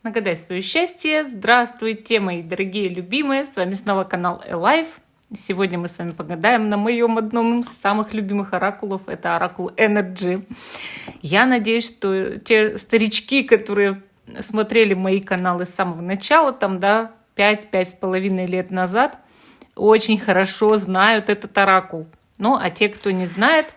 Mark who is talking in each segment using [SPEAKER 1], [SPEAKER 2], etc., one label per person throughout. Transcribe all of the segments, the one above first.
[SPEAKER 1] Нагадай свое счастье. Здравствуйте, мои дорогие любимые. С вами снова канал Alive. Сегодня мы с вами погадаем на моем одном из самых любимых оракулов. Это оракул Energy. Я надеюсь, что те старички, которые смотрели мои каналы с самого начала, там, да, 5-5,5 лет назад, очень хорошо знают этот оракул. Ну, а те, кто не знает,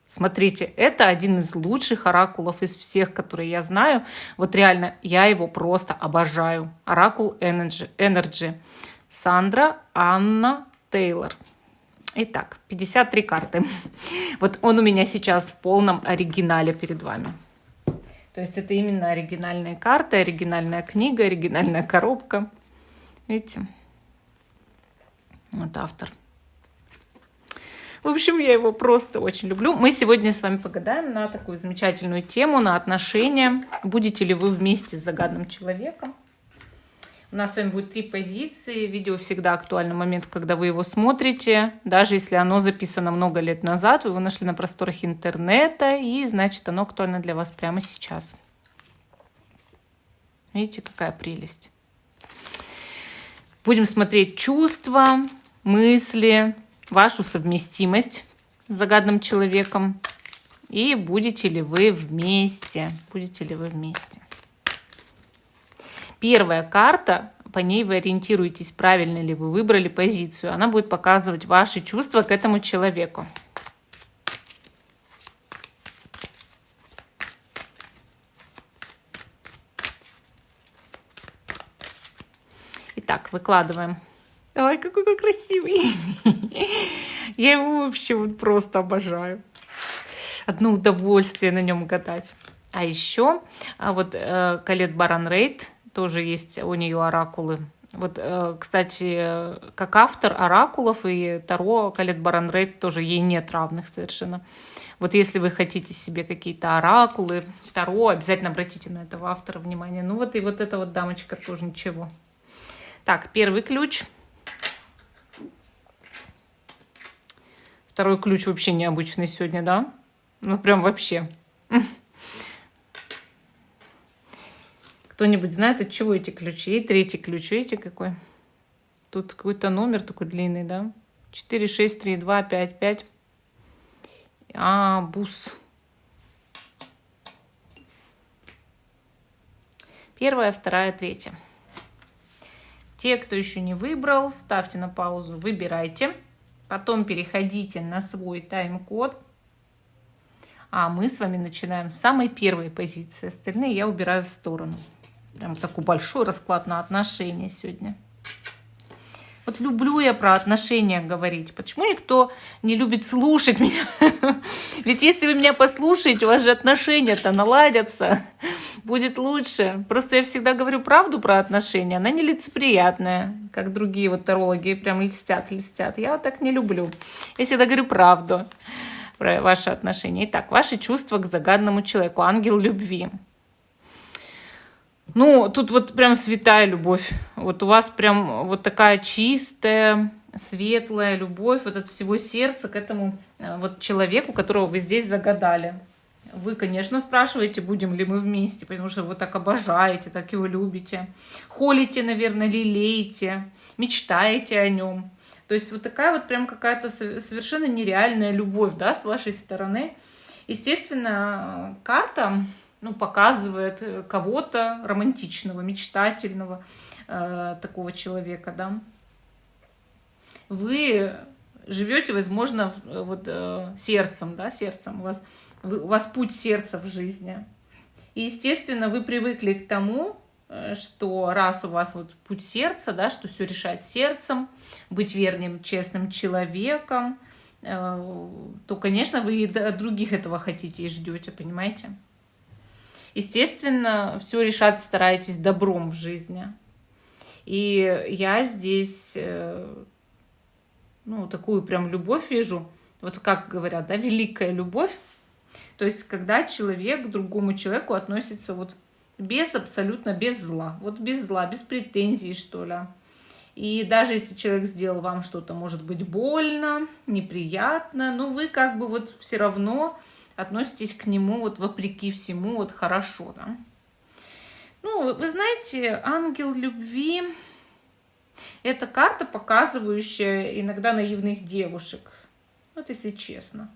[SPEAKER 1] смотрите, это один из лучших оракулов из всех, которые я знаю. Вот реально, я его просто обожаю. Оракул Energy. Сандра Анна Тейлор. Итак, 53 карты. Вот он у меня сейчас в полном оригинале перед вами. То есть это именно оригинальные карты, оригинальная книга, оригинальная коробка. Видите? Вот автор. В общем, я его просто очень люблю. Мы сегодня с вами погадаем на такую замечательную тему, на отношения. Будете ли вы вместе с загадным человеком? У нас с вами будет 3 позиции. Видео всегда актуальный момент, когда вы его смотрите. Даже если оно записано много лет назад, вы его нашли на просторах интернета, и значит, оно актуально для вас прямо сейчас. Видите, какая прелесть. Будем смотреть чувства, мысли, вашу совместимость с загадным человеком. И будете ли вы вместе? Будете ли вы вместе? Первая карта, по ней вы ориентируетесь, правильно ли вы выбрали позицию. Она будет показывать ваши чувства к этому человеку. Итак, выкладываем. Ой, какой он красивый. Я его вообще вот просто обожаю. Одно удовольствие на нем гадать. А еще вот Колет Баран-Рейд, тоже есть у нее оракулы. Вот, кстати, как автор оракулов и Таро, Колет Баран-Рейд тоже ей нет равных совершенно. Вот если вы хотите себе какие-то оракулы, Таро, обязательно обратите на этого автора внимание. Ну вот и вот эта вот дамочка тоже ничего. Так, первый ключ. Второй ключ вообще необычный сегодня, да? Ну прям вообще. Кто-нибудь знает, от чего эти ключи? И третий ключ, видите какой? Тут какой-то номер такой длинный, да? 4, 6, 3, 2, 5, 5. Бус. Первая, вторая, третья. Те, кто еще не выбрал, ставьте на паузу, выбирайте. Потом переходите на свой тайм-код. А мы с вами начинаем с самой первой позиции. Остальные я убираю в сторону. Прям такой большой расклад на отношения сегодня. Вот люблю я про отношения говорить. Почему никто не любит слушать меня? Ведь если вы меня послушаете, у вас же отношения-то наладятся. Будет лучше. Просто я всегда говорю правду про отношения. Она нелицеприятная, как другие вот тарологи прям льстят. Я вот так не люблю. Я всегда говорю правду про ваши отношения. Итак, ваши чувства к загадному человеку. Ангел любви. Ну, тут вот прям святая любовь. Вот у вас прям вот такая чистая, светлая любовь вот от всего сердца к этому вот человеку, которого вы здесь загадали. Вы, конечно, спрашиваете, будем ли мы вместе, потому что вы так обожаете, так его любите. Холите, наверное, лелеете, мечтаете о нем. То есть вот такая вот прям какая-то совершенно нереальная любовь, да, с вашей стороны. Естественно, карта, ну, показывает кого-то романтичного, мечтательного такого человека, да. Вы живете, возможно, вот сердцем, да, сердцем. У вас путь сердца в жизни. И, естественно, вы привыкли к тому, что раз у вас вот путь сердца, да, что все решать сердцем, быть верным, честным человеком, то, конечно, вы и от других этого хотите и ждете, понимаете? Естественно, все решать стараетесь добром в жизни. И я здесь, ну, такую прям любовь вижу, вот как говорят, да, великая любовь. То есть, когда человек к другому человеку относится вот абсолютно без зла. Вот без зла, без претензий, что ли. И даже если человек сделал вам что-то, может быть, больно, неприятно, но вы как бы вот все равно относитесь к нему вот вопреки всему вот хорошо, да. Ну, Вы знаете, ангел любви — это карта, показывающая иногда наивных девушек. Вот если честно.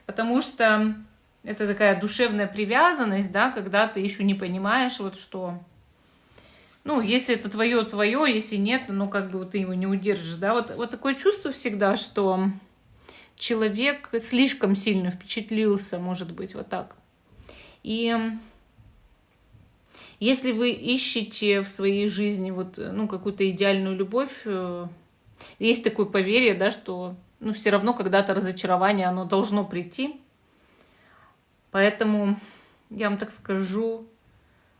[SPEAKER 1] Потому что это такая душевная привязанность, да, когда ты еще не понимаешь, вот что... Ну, если это твое, твое, если нет, ну, как бы вот ты его не удержишь, да. Вот такое чувство всегда, что человек слишком сильно впечатлился, может быть, вот так. И если вы ищете в своей жизни вот, ну, какую-то идеальную любовь, есть такое поверье, да, что, ну, все равно когда-то разочарование, оно должно прийти. Поэтому я вам так скажу,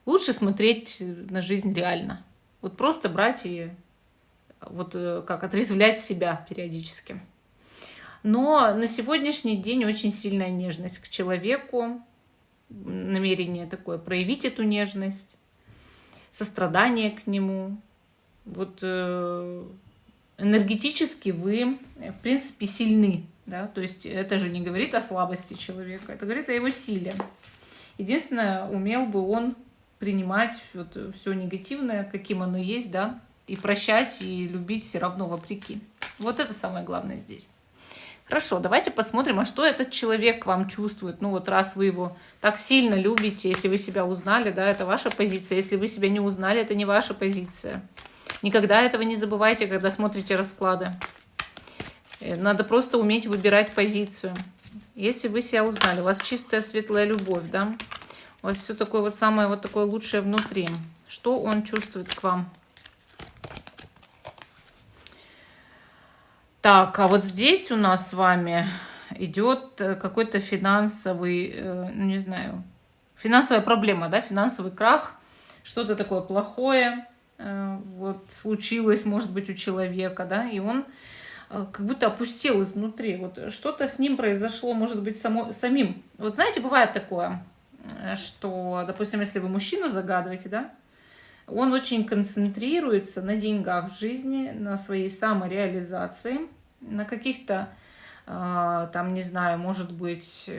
[SPEAKER 1] лучше смотреть на жизнь реально. Вот просто брать и вот как отрезвлять себя периодически. Но на сегодняшний день очень сильная нежность к человеку, намерение такое проявить эту нежность, сострадание к нему. Вот энергетически вы, в принципе, сильны. Да? То есть это же не говорит о слабости человека, это говорит о его силе. Единственное, умел бы он принимать вот все негативное, каким оно есть, да, и прощать, и любить все равно вопреки. Вот это самое главное здесь. Хорошо, давайте посмотрим, а что этот человек вам чувствует. Ну вот раз вы его так сильно любите, если вы себя узнали, да, это ваша позиция. Если вы себя не узнали, это не ваша позиция. Никогда этого не забывайте, когда смотрите расклады. Надо просто уметь выбирать позицию. Если вы себя узнали, у вас чистая светлая любовь, да, у вас все такое вот самое вот такое лучшее внутри. Что он чувствует к вам? Так, а вот здесь у нас с вами идет какой-то финансовый, ну не знаю, финансовая проблема, да, финансовый крах, что-то такое плохое вот случилось, может быть, у человека, да, и он как будто опустел изнутри. Вот что-то с ним произошло, может быть, самим. Вот знаете, бывает такое, что, допустим, если вы мужчину загадываете, да, он очень концентрируется на деньгах в жизни, на своей самореализации, на каких-то, там, не знаю, может быть,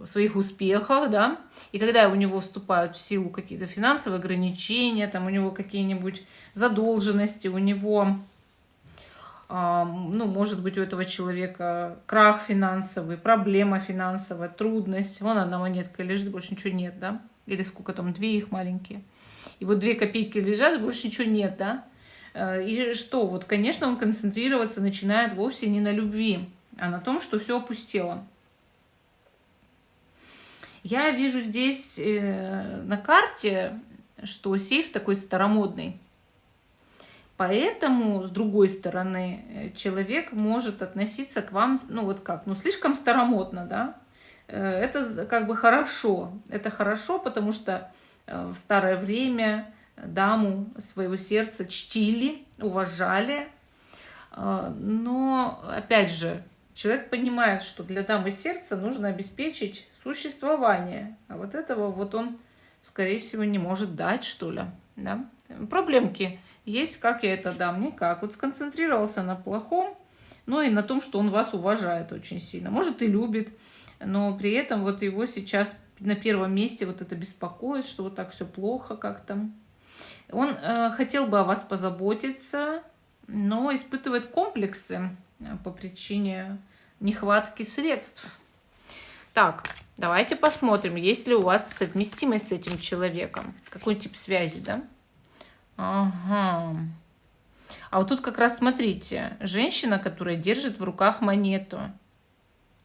[SPEAKER 1] своих успехах, да. И когда у него вступают в силу какие-то финансовые ограничения, там у него какие-нибудь задолженности, у него, ну, может быть, у этого человека крах финансовый, проблема финансовая, трудность. Вон одна монетка лежит, больше ничего нет, да. Или сколько там, 2 их маленькие. И вот 2 копейки лежат, больше ничего нет, да? И что? Вот, конечно, он концентрироваться начинает вовсе не на любви, а на том, что все опустело. Я вижу здесь на карте, что сейф такой старомодный. Поэтому, с другой стороны, человек может относиться к вам, ну вот как, ну слишком старомодно, да? Это как бы хорошо. Это хорошо, потому что в старое время даму своего сердца чтили, уважали. Но, опять же, человек понимает, что для дамы сердца нужно обеспечить существование. А вот этого вот он, скорее всего, не может дать, что ли. Да? Проблемки есть, как я это дам, никак. Вот сконцентрировался на плохом, но и на том, что он вас уважает очень сильно. Может, и любит, но при этом вот его сейчас на первом месте вот это беспокоит, что вот так все плохо как-то. Он хотел бы о вас позаботиться, но испытывает комплексы по причине нехватки средств. Так, давайте посмотрим, есть ли у вас совместимость с этим человеком. Какой тип связи, да? Ага. А вот тут как раз смотрите, женщина, которая держит в руках монету.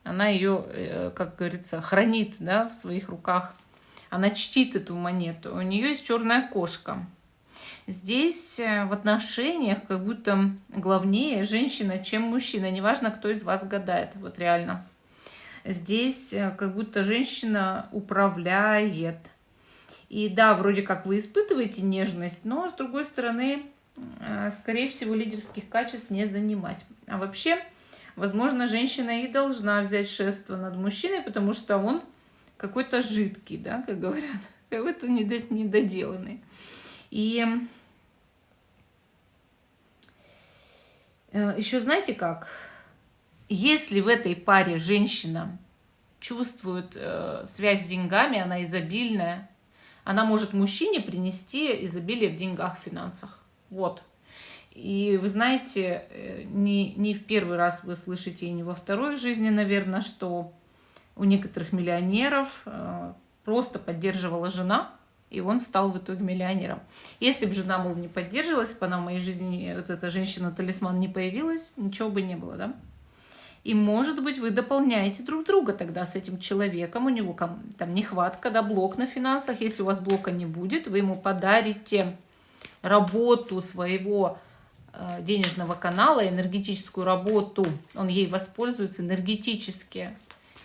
[SPEAKER 1] Она ее, как говорится, хранит, да, в своих руках. Она чтит эту монету. У нее есть черная кошка. Здесь в отношениях как будто главнее женщина, чем мужчина. Неважно, кто из вас гадает. Вот реально. Здесь как будто женщина управляет. И да, вроде как вы испытываете нежность, но с другой стороны, скорее всего, лидерских качеств не занимать. А вообще, возможно, женщина и должна взять шефство над мужчиной, потому что он какой-то жидкий, да, как говорят, какой-то недоделанный. И еще знаете как? Если в этой паре женщина чувствует связь с деньгами, она изобильная, она может мужчине принести изобилие в деньгах, в финансах. Вот. И вы знаете, не в первый раз вы слышите, и не во второй в жизни, наверное, что у некоторых миллионеров просто поддерживала жена, и он стал в итоге миллионером. Если бы жена, мол, не поддерживалась, бы она в моей жизни, вот эта женщина-талисман не появилась, ничего бы не было, да? И, может быть, вы дополняете друг друга тогда с этим человеком, у него там нехватка, да, блок на финансах. Если у вас блока не будет, вы ему подарите работу своего денежного канала, энергетическую работу, он ей воспользуется энергетически,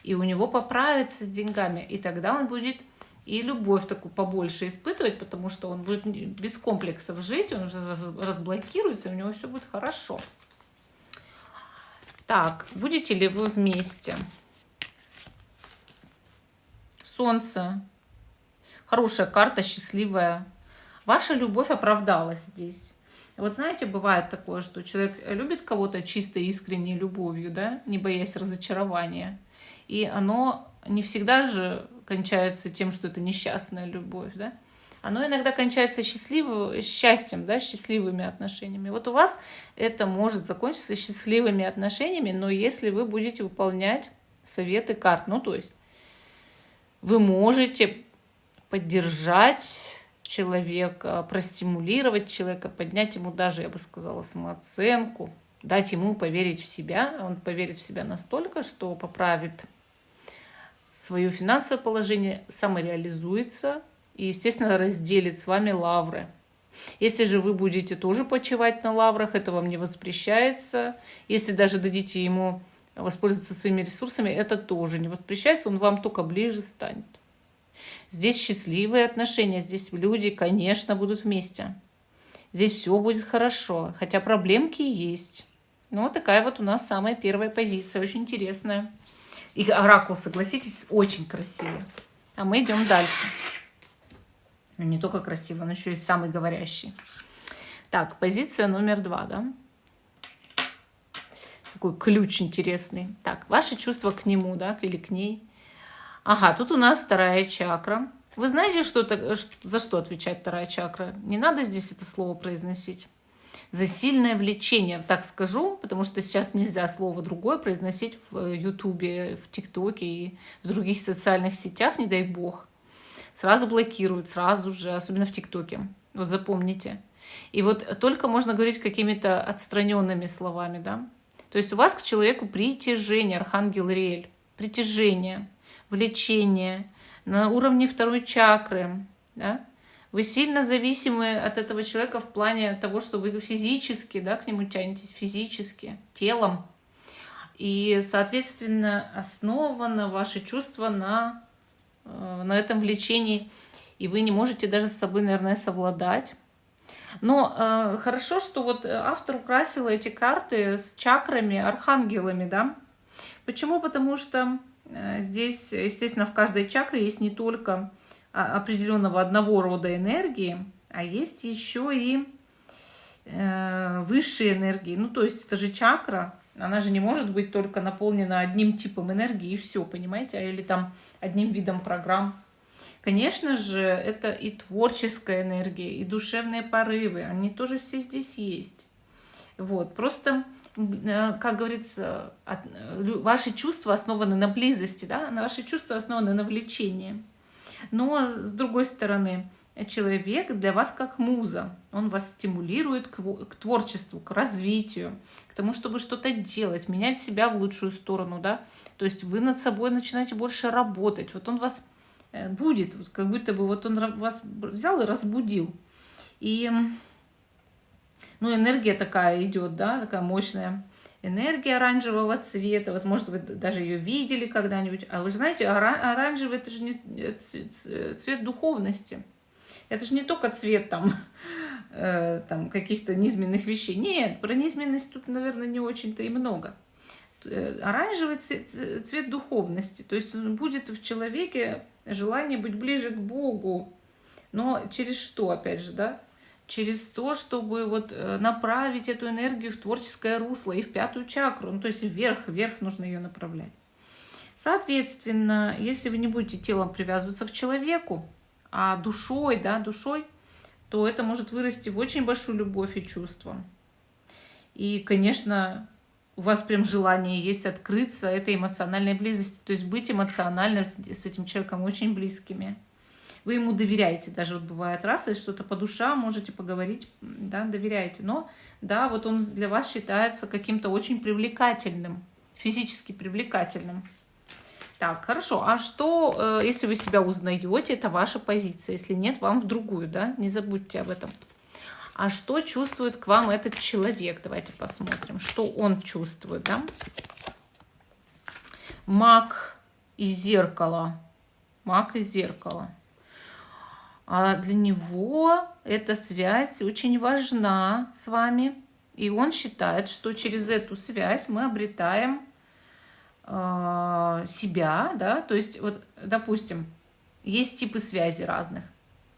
[SPEAKER 1] и у него поправится с деньгами, и тогда он будет и любовь такую побольше испытывать, потому что он будет без комплексов жить, он уже разблокируется, и у него все будет хорошо. Так, будете ли вы вместе? Солнце. Хорошая карта, счастливая. Ваша любовь оправдалась здесь. Вот знаете, бывает такое, что человек любит кого-то чистой, искренней любовью, да, не боясь разочарования. И оно не всегда же кончается тем, что это несчастная любовь, да. Оно иногда кончается счастьем, да, счастливыми отношениями. Вот у вас это может закончиться счастливыми отношениями, но если вы будете выполнять советы карт, ну то есть вы можете поддержать человека, простимулировать человека, поднять ему даже, я бы сказала, самооценку, дать ему поверить в себя. Он поверит в себя настолько, что поправит свое финансовое положение, самореализуется и, естественно, разделит с вами лавры. Если же вы будете тоже почивать на лаврах, это вам не воспрещается. Если даже дадите ему воспользоваться своими ресурсами, это тоже не воспрещается, он вам только ближе станет. Здесь счастливые отношения, здесь люди, конечно, будут вместе. Здесь все будет хорошо, хотя проблемки есть. Ну, вот такая вот у нас самая первая позиция, очень интересная. И оракул, согласитесь, очень красивый. А мы идем дальше. Ну, не только красивый, но еще и самый говорящий. Так, позиция номер 2, да? Такой ключ интересный. Так, ваши чувства к нему, да, или к ней. Ага, тут у нас вторая чакра. Вы знаете, за что отвечает вторая чакра? Не надо здесь это слово произносить. За сильное влечение, так скажу, потому что сейчас нельзя слово другое произносить в Ютубе, в ТикТоке и в других социальных сетях, не дай бог. Сразу блокируют, сразу же, особенно в ТикТоке. Вот запомните. И вот только можно говорить какими-то отстраненными словами, да. То есть у вас к человеку притяжение, архангел Риэль, притяжение, влечение на уровне второй чакры, да? Вы сильно зависимы от этого человека в плане того, что вы физически, да, к нему тянетесь, физически, телом. И, соответственно, основано ваше чувство на этом влечении. И вы не можете даже с собой, наверное, совладать. Но хорошо, что вот автор украсил эти карты с чакрами, архангелами, да? Почему? Потому что здесь, естественно, в каждой чакре есть не только определенного одного рода энергии, а есть еще и высшие энергии. Ну, то есть это же чакра, она же не может быть только наполнена одним типом энергии и все, понимаете? Или там одним видом программ. Конечно же, это и творческая энергия, и душевные порывы, они тоже все здесь есть. Вот, просто, как говорится, ваши чувства основаны на близости, да? Ваши чувства основаны на влечении. Но, с другой стороны, человек для вас как муза. Он вас стимулирует к творчеству, к развитию, к тому, чтобы что-то делать, менять себя в лучшую сторону, да. То есть вы над собой начинаете больше работать. Вот он вас будет, вот как будто бы вот он вас взял и разбудил. И, ну, энергия такая идет, да, такая мощная. Энергия оранжевого цвета, вот, может, вы даже ее видели когда-нибудь. А вы знаете, оранжевый — это же не цвет духовности. Это же не только цвет там каких-то низменных вещей. Нет, про низменность тут, наверное, не очень-то и много. Оранжевый цвет духовности. То есть будет в человеке желание быть ближе к Богу. Но через что, опять же, да? Через то, чтобы вот направить эту энергию в творческое русло и в пятую чакру. Ну, то есть вверх нужно ее направлять. Соответственно, если вы не будете телом привязываться к человеку, а душой, да, душой, то это может вырасти в очень большую любовь и чувство. И, конечно, у вас прям желание есть открыться этой эмоциональной близости, то есть быть эмоционально с этим человеком очень близкими. Вы ему доверяете, даже вот бывает раз, если что-то по душам, можете поговорить, да, доверяете. Но, да, вот он для вас считается каким-то очень привлекательным, физически привлекательным. Так, хорошо. А что, если вы себя узнаете, это ваша позиция. Если нет, вам в другую, да? Не забудьте об этом. А что чувствует к вам этот человек? Давайте посмотрим, что он чувствует, да? Маг и зеркало. Маг и зеркало. А для него эта связь очень важна с вами. И он считает, что через эту связь мы обретаем себя, да, то есть вот, допустим, есть типы связи разных.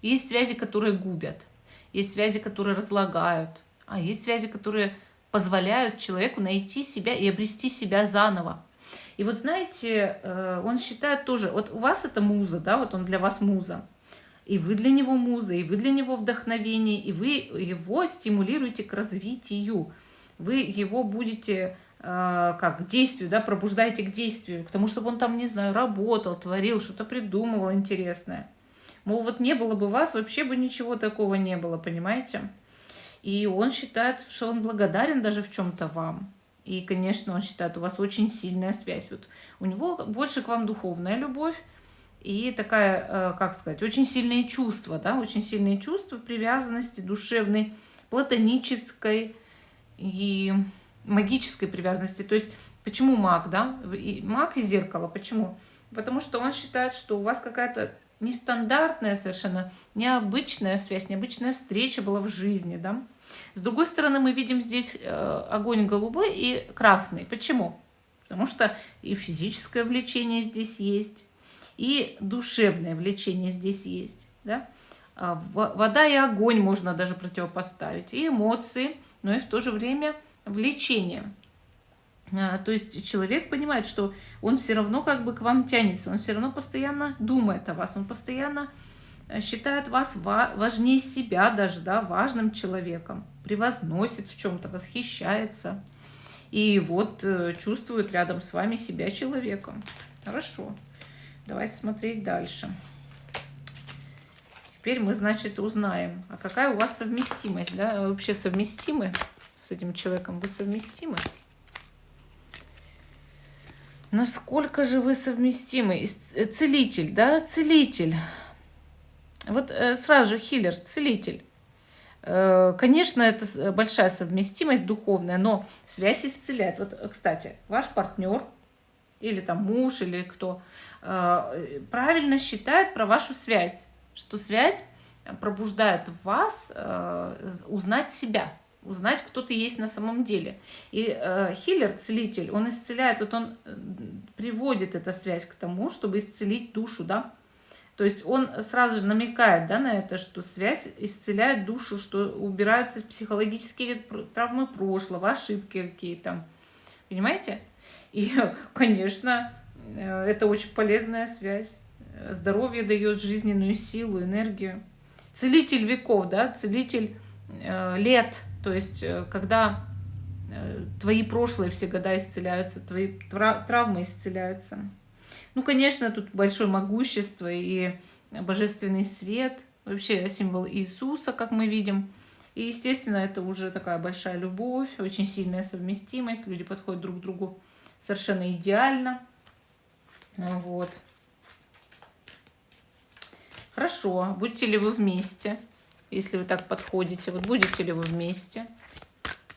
[SPEAKER 1] Есть связи, которые губят. Есть связи, которые разлагают, а есть связи, которые позволяют человеку найти себя и обрести себя заново. И вот знаете, он считает тоже, вот у вас это муза, да, вот он для вас муза, и вы для него муза, и вы для него вдохновение, и вы его стимулируете к развитию, вы его будете к действию, да, пробуждаете к действию, к тому, чтобы он там, не знаю, работал, творил, что-то придумывал интересное. Мол, вот не было бы вас, вообще бы ничего такого не было, понимаете? И он считает, что он благодарен даже в чем-то вам. И, конечно, он считает, у вас очень сильная связь. Вот у него больше к вам духовная любовь и такая, как сказать, очень сильные чувства, да, очень сильные чувства привязанности душевной, платонической и магической привязанности. То есть, почему маг, да? Маг и зеркало, почему? Потому что он считает, что у вас какая-то нестандартная совершенно, необычная связь, необычная встреча была в жизни, да. С другой стороны, мы видим здесь огонь голубой и красный. Почему? Потому что и физическое влечение здесь есть, и душевное влечение здесь есть, да. Вода и огонь можно даже противопоставить, и эмоции, но и в то же время влечение. То есть человек понимает, что он все равно как бы к вам тянется, он все равно постоянно думает о вас, он постоянно считает вас важнее себя даже, да, важным человеком, превозносит в чем-то, восхищается. И вот чувствует рядом с вами себя человеком. Хорошо. Давайте смотреть дальше. Теперь мы, значит, узнаем, а какая у вас совместимость, да? Вы вообще совместимы с этим человеком? Вы совместимы? Насколько же вы совместимы? Целитель, да, целитель. Вот сразу же хиллер, целитель. Конечно, это большая совместимость духовная, но связь исцеляет. Вот, кстати, ваш партнер или там муж, или кто, правильно считает про вашу связь, что связь пробуждает в вас узнать себя, узнать, кто ты есть на самом деле. И хиллер, целитель, он исцеляет, вот он приводит эту связь к тому, чтобы исцелить душу, да. То есть он сразу же намекает, да, на это, что связь исцеляет душу, что убираются психологические травмы прошлого, ошибки какие-то. Понимаете? И, конечно, это очень полезная связь. Здоровье дает жизненную силу, энергию. Целитель веков, да, целитель лет. То есть, когда твои прошлые все года исцеляются, твои травмы исцеляются. Ну, конечно, тут большое могущество и божественный свет, вообще символ Иисуса, как мы видим. И, естественно, это уже такая большая любовь, очень сильная совместимость, люди подходят друг к другу совершенно идеально. Вот. Хорошо, будете ли вы вместе, если вы так подходите? Вот будете ли вы вместе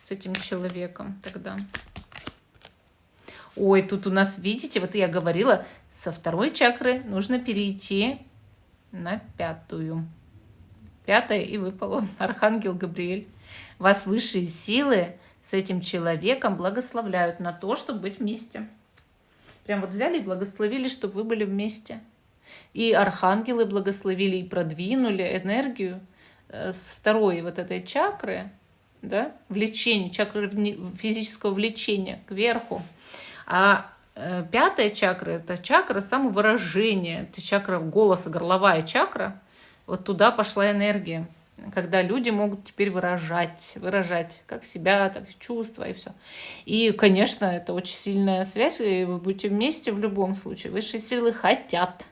[SPEAKER 1] с этим человеком тогда? Ой, тут у нас, видите, вот я говорила, со второй чакры нужно перейти на пятую. Пятая и выпала. Архангел Габриэль. Вас высшие силы с этим человеком благословляют на то, чтобы быть вместе. Прям вот взяли и благословили, чтобы вы были вместе. И архангелы благословили и продвинули энергию с второй вот этой чакры, да, влечения, чакры физического влечения кверху. А пятая чакра – это чакра самовыражения, это чакра голоса, горловая чакра. Вот туда пошла энергия, когда люди могут теперь выражать как себя, так и чувства, и все. И, конечно, это очень сильная связь, и вы будете вместе в любом случае. Высшие силы хотят.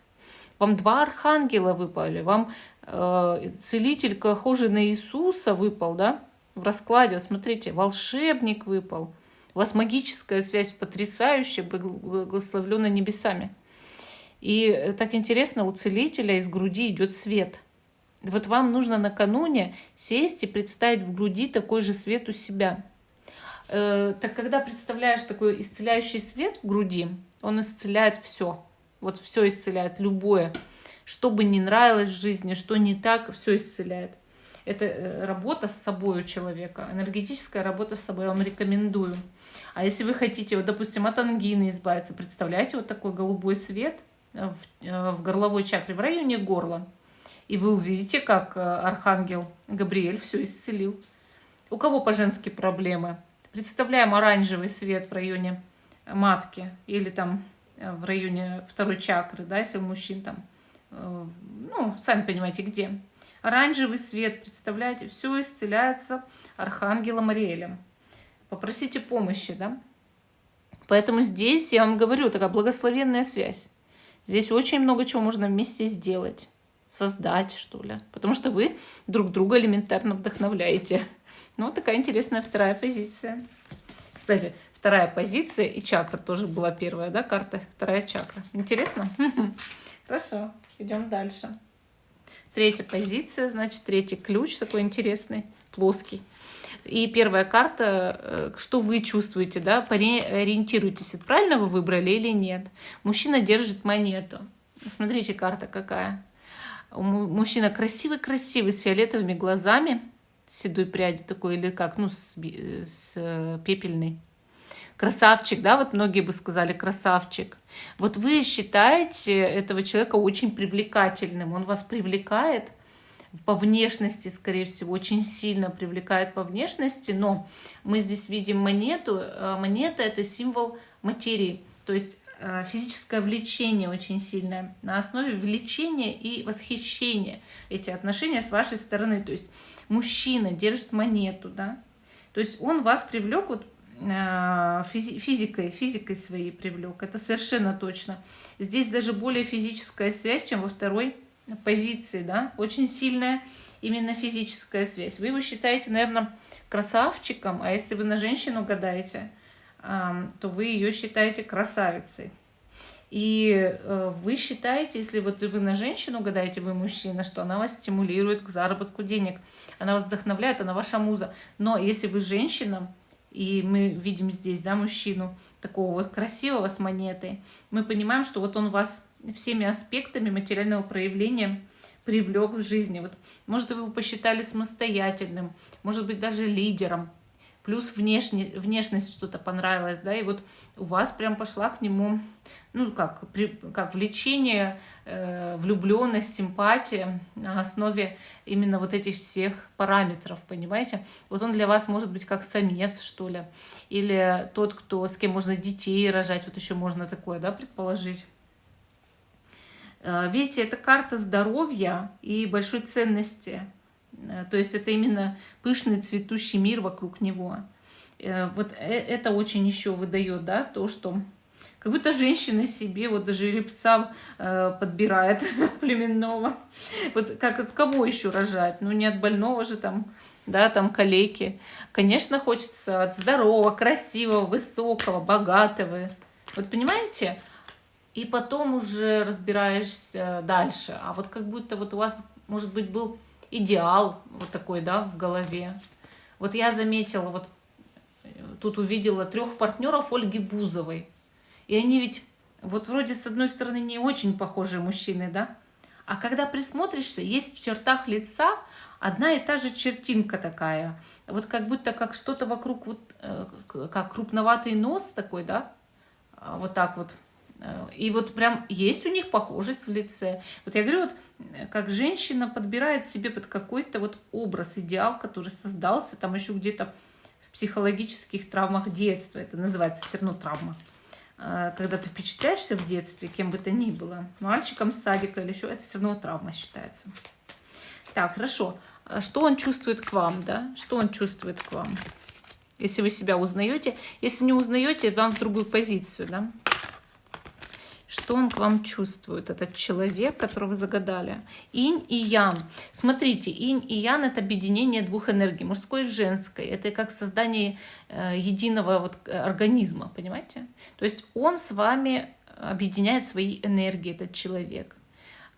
[SPEAKER 1] Вам 2 архангела выпали, вам целитель, похожий на Иисуса, выпал, да, в раскладе. Смотрите, волшебник выпал. У вас магическая связь потрясающая, благословлена небесами. И так интересно, у целителя из груди идет свет. Вот вам нужно накануне сесть и представить в груди такой же свет у себя. Так когда представляешь такой исцеляющий свет в груди, он исцеляет все. Вот все исцеляет, любое. Что бы ни нравилось в жизни, что не так, все исцеляет. Это работа с собой у человека, энергетическая работа с собой, я вам рекомендую. А если вы хотите, вот, допустим, от ангины избавиться, представляете, вот такой голубой свет в горловой чакре, в районе горла. И вы увидите, как архангел Габриэль все исцелил. У кого по-женски проблемы? Представляем оранжевый свет в районе матки или там в районе второй чакры, да, если у мужчин там, ну, сами понимаете, где. Оранжевый свет, представляете, все исцеляется архангелом Ариэлем. Попросите помощи, да. Поэтому здесь, я вам говорю, такая благословенная связь. Здесь очень много чего можно вместе сделать, создать, что ли. Потому что вы друг друга элементарно вдохновляете. Ну, вот такая интересная 2-я позиция. Кстати, 2-я позиция и чакра тоже была 1-я, да, карта, 2-я чакра. Интересно? Хорошо, идем дальше. 3-я позиция, значит, 3-й ключ такой интересный, плоский. И 1-я карта, что вы чувствуете, да, ориентируйтесь, правильно вы выбрали или нет. Мужчина держит монету. Смотрите, карта какая. Мужчина красивый-красивый, с фиолетовыми глазами, с седой прядью такой, или как, ну, с пепельной. Красавчик, да, вот многие бы сказали красавчик. Вот вы считаете этого человека очень привлекательным, он вас привлекает по внешности, скорее всего, очень сильно привлекает по внешности, но мы здесь видим монету. Монета — это символ материи, то есть физическое влечение очень сильное. На основе влечения и восхищения эти отношения с вашей стороны. То есть мужчина держит монету, да, то есть он вас привлек вот физикой своей привлек. Это совершенно точно. Здесь даже более физическая связь, чем во 2-й позиции, да, очень сильная именно физическая связь. Вы его считаете, наверное, красавчиком, а если вы на женщину гадаете, то вы ее считаете красавицей. И вы считаете, если вот вы на женщину гадаете, вы мужчина, что она вас стимулирует к заработку денег, она вас вдохновляет, она ваша муза. Но если вы женщина, и мы видим здесь, да, мужчину такого вот красивого с монетой, мы понимаем, что вот он вас всеми аспектами материального проявления привлек в жизни. Вот, может, вы его посчитали самостоятельным, может быть, даже лидером, плюс внешность что-то понравилась, да, и вот у вас прям пошла к нему, ну, как влечение, влюбленность, симпатия на основе именно вот этих всех параметров, понимаете? Вот он для вас может быть как самец, что ли, или тот, с кем можно детей рожать, вот еще можно такое, да, предположить. Видите, это карта здоровья и большой ценности. То есть это именно пышный цветущий мир вокруг него. Вот это очень еще выдает, да, то, что как будто женщина себе вот даже жеребца подбирает племенного. Вот как от кого еще рожать? Ну не от больного же там, да, там калеки. Конечно, хочется от здорового, красивого, высокого, богатого. Вот понимаете? И потом уже разбираешься дальше. А вот как будто вот у вас, может быть, был идеал вот такой, да, в голове. Вот я заметила, вот тут увидела 3 партнеров Ольги Бузовой. И они ведь вот вроде с одной стороны не очень похожие мужчины, да? А когда присмотришься, есть в чертах лица одна и та же чертинка такая. Вот как будто как что-то вокруг, вот как крупноватый нос такой, да? Вот так вот. И вот прям есть у них похожесть в лице. Вот я говорю, вот как женщина подбирает себе под какой-то вот образ, идеал, который создался там еще где-то в психологических травмах детства. Это называется все равно травма. Когда ты впечатляешься в детстве, кем бы то ни было, мальчиком с садика или еще, это все равно травма считается. Так, хорошо. А что он чувствует к вам, да? Что он чувствует к вам? Если вы себя узнаете. Если не узнаете, вам в другую позицию, да? Что он к вам чувствует, этот человек, которого вы загадали? Инь и ян. Смотрите, инь и ян — это объединение двух энергий, мужской и женской. Это как создание единого вот организма, понимаете? То есть он с вами объединяет свои энергии, этот человек.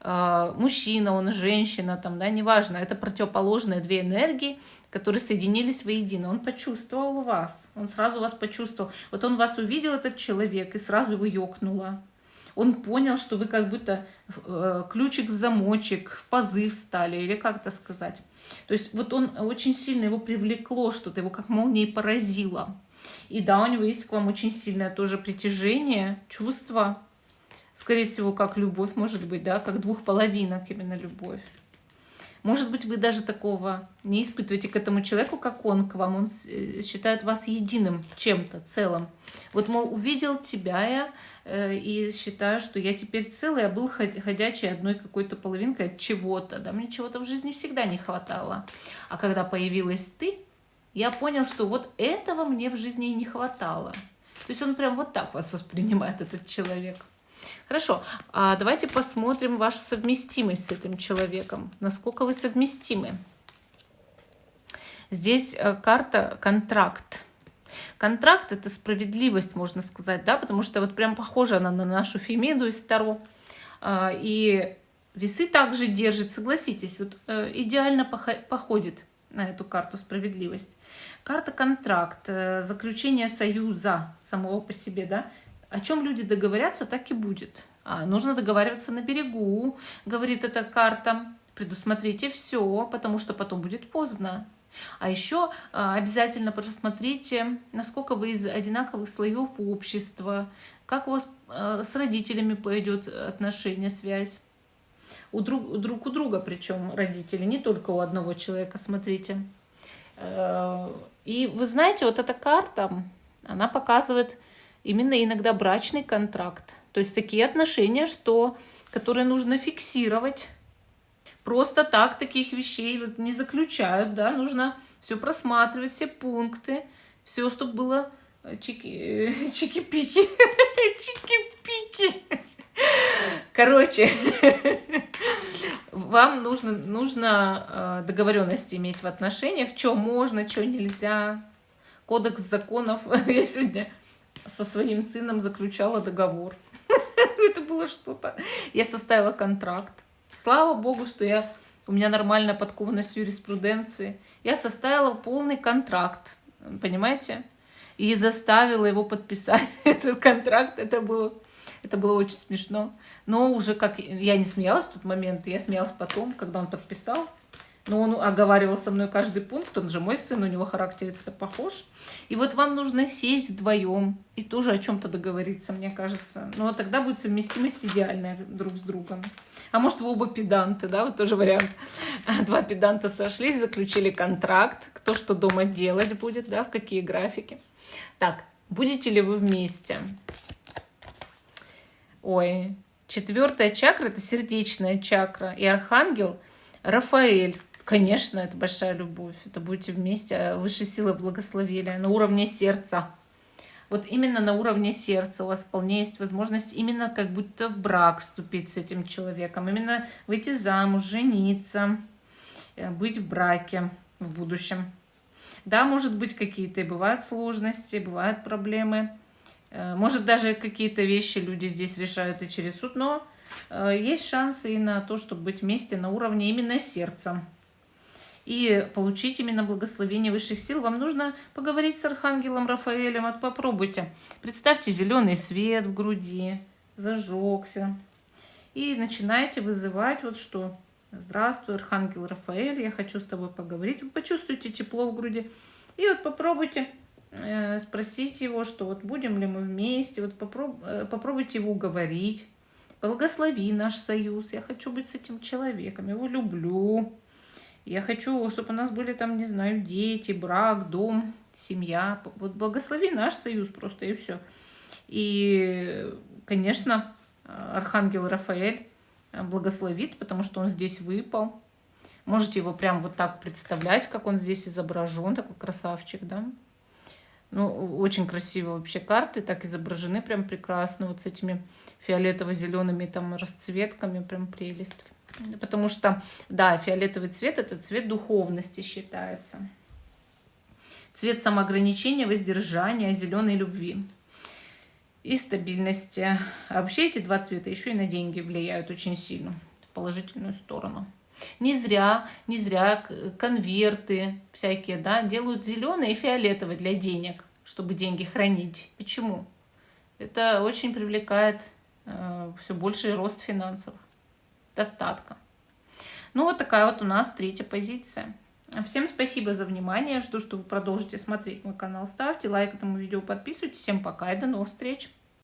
[SPEAKER 1] Мужчина, он женщина, там, да, неважно. Это противоположные две энергии, которые соединились воедино. Он почувствовал вас, он сразу вас почувствовал. Вот он вас увидел, этот человек, и сразу его ёкнуло. Он понял, что вы как будто ключик в замочек, в позыв стали, или как это сказать. То есть вот он очень сильно, его привлекло что-то, его как молнией поразило. И да, у него есть к вам очень сильное тоже притяжение, чувство. Скорее всего, как любовь, может быть, да, как двух половинок именно любовь. Может быть, вы даже такого не испытываете к этому человеку, как он к вам. Он считает вас единым чем-то, целым. Вот, мол, увидел тебя я и считаю, что я теперь целый, я был ходячей одной какой-то половинкой от чего-то. Да, мне чего-то в жизни всегда не хватало. А когда появилась ты, я понял, что вот этого мне в жизни и не хватало. То есть он прям вот так вас воспринимает, этот человек. Хорошо, а давайте посмотрим вашу совместимость с этим человеком. Насколько вы совместимы? Здесь карта контракт. Контракт — это справедливость, можно сказать, да, потому что вот прям похожа она на нашу Фемиду из Таро. И весы также держит, согласитесь, вот идеально походит на эту карту справедливость. Карта контракт, заключение союза самого по себе, да. О чем люди договорятся, так и будет. Нужно договариваться на берегу, говорит эта карта. Предусмотрите все, потому что потом будет поздно. А еще обязательно просмотрите, насколько вы из одинаковых слоев общества, как у вас с родителями пойдет отношение, связь. Друг у друга, причем родители, не только у одного человека, смотрите. И вы знаете, вот эта карта, она показывает именно иногда брачный контракт. То есть такие отношения, которые нужно фиксировать. Просто так таких вещей вот не заключают, да, нужно все просматривать, все пункты, все, чтобы было чики-пики. Чики-пики. Короче, вам нужно договоренности иметь в отношениях, что можно, что нельзя. Кодекс законов. Я сегодня со своим сыном заключала договор. Это было что-то. Я составила контракт. Слава богу, что у меня нормальная подкованность в юриспруденции. Я составила полный контракт, понимаете? И заставила его подписать этот контракт. Это было очень смешно. Но уже как... Я не смеялась в тот момент, я смеялась потом, когда он подписал. Но он оговаривал со мной каждый пункт, он же мой сын, у него характерец-то похож. И вот вам нужно сесть вдвоем и тоже о чем-то договориться, мне кажется. Но тогда будет совместимость идеальная друг с другом. А может, вы оба педанты, да, вот тоже вариант. Два педанта сошлись, заключили контракт, кто что дома делать будет, да, в какие графики. Так, будете ли вы вместе? Ой, 4-я чакра — это сердечная чакра, и архангел Рафаэль. Конечно, это большая любовь. Это будете вместе, высшие силы благословили на уровне сердца. Вот именно на уровне сердца у вас вполне есть возможность именно как будто в брак вступить с этим человеком. Именно выйти замуж, жениться, быть в браке в будущем. Да, может быть, какие-то и бывают сложности, бывают проблемы. Может, даже какие-то вещи люди здесь решают и через суд, но есть шансы и на то, чтобы быть вместе на уровне именно сердца. И получить именно благословение высших сил, вам нужно поговорить с архангелом Рафаэлем. Вот попробуйте. Представьте зеленый свет в груди, зажегся. И начинайте вызывать вот что. Здравствуй, архангел Рафаэль, я хочу с тобой поговорить. Вы почувствуйте тепло в груди. И вот попробуйте спросить его, что вот будем ли мы вместе. Вот попробуйте его уговорить. Благослови наш союз. Я хочу быть с этим человеком. Его люблю. Я хочу, чтобы у нас были там, не знаю, дети, брак, дом, семья. Вот благослови наш союз просто, и все. И, конечно, архангел Рафаэль благословит, потому что он здесь выпал. Можете его прям вот так представлять, как он здесь изображен, такой красавчик, да. Ну, очень красиво вообще карты, так изображены прям прекрасно, вот с этими фиолетово-зелеными там расцветками, прям прелесть. Потому что, да, фиолетовый цвет — это цвет духовности считается. Цвет самоограничения, воздержания, зеленой любви и стабильности. А вообще эти два цвета еще и на деньги влияют очень сильно, в положительную сторону. Не зря конверты всякие, да, делают зеленый и фиолетовый для денег, чтобы деньги хранить. Почему? Это очень привлекает все больший рост финансов, достатка. Ну, вот такая вот у нас третья позиция. Всем спасибо за внимание. Жду, что вы продолжите смотреть мой канал. Ставьте лайк этому видео, подписывайтесь. Всем пока и до новых встреч.